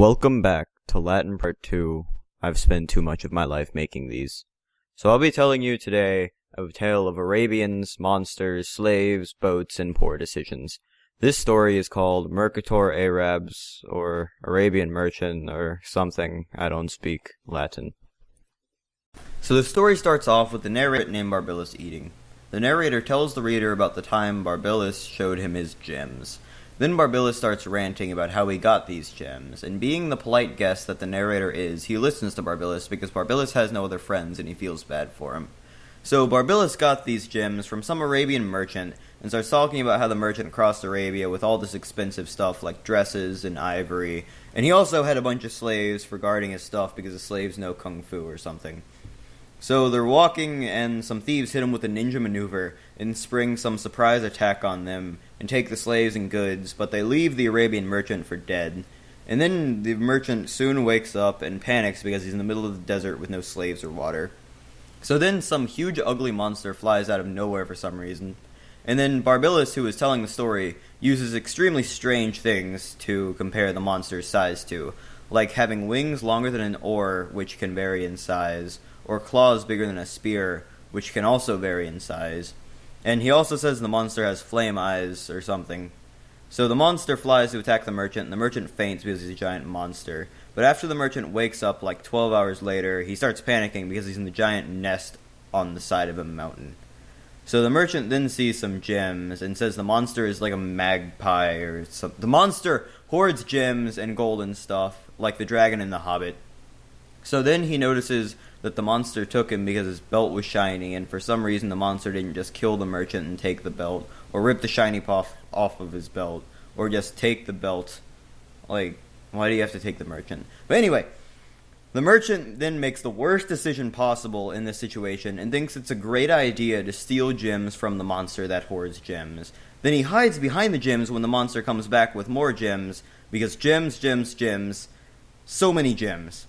Welcome back to Latin Part 2. I've spent too much of my life making these. So I'll be telling you today a tale of Arabians, monsters, slaves, boats, and poor decisions. This story is called Mercator Arabs, or Arabian Merchant, or something. I don't speak Latin. So the story starts off with the narrator named Barbillas eating. The narrator tells the reader about the time Barbillas showed him his gems. Then Barbillas starts ranting about how he got these gems, and being the polite guest that the narrator is, he listens to Barbillas because Barbillas has no other friends and he feels bad for him. So Barbillas got these gems from some Arabian merchant and starts talking about how the merchant crossed Arabia with all this expensive stuff like dresses and ivory, and he also had a bunch of slaves for guarding his stuff because the slaves know kung fu or something. So they're walking, and some thieves hit him with a ninja maneuver and spring some surprise attack on them and take the slaves and goods, but they leave the Arabian merchant for dead. And then the merchant soon wakes up and panics because he's in the middle of the desert with no slaves or water. So then some huge ugly monster flies out of nowhere for some reason. And then Barbillas, who is telling the story, uses extremely strange things to compare the monster's size to, like having wings longer than an oar, which can vary in size, or claws bigger than a spear, which can also vary in size. And he also says the monster has flame eyes or something. So the monster flies to attack the merchant, and the merchant faints because he's a giant monster. But after the merchant wakes up like 12 hours later, he starts panicking because he's in the giant nest on the side of a mountain. So the merchant then sees some gems and says the monster is like a magpie or something. The monster hoards gems and gold and stuff, like the dragon in The Hobbit. So then he notices that the monster took him because his belt was shiny, and for some reason the monster didn't just kill the merchant and take the belt, or rip the shiny puff off of his belt, or just take the belt. Like, why do you have to take the merchant? But anyway, the merchant then makes the worst decision possible in this situation and thinks it's a great idea to steal gems from the monster that hoards gems. Then he hides behind the gems when the monster comes back with more gems, because gems, gems, gems, so many gems.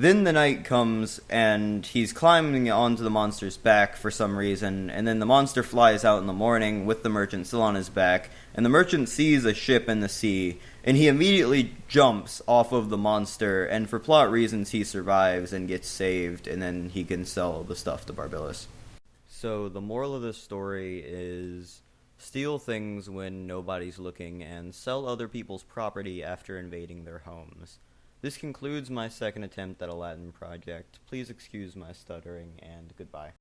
Then the night comes, and he's climbing onto the monster's back for some reason, and then the monster flies out in the morning with the merchant still on his back, and the merchant sees a ship in the sea, and he immediately jumps off of the monster, and for plot reasons he survives and gets saved, and then he can sell the stuff to Barbillas. So the moral of this story is steal things when nobody's looking, and sell other people's property after invading their homes. This concludes my second attempt at a Latin project. Please excuse my stuttering, and goodbye.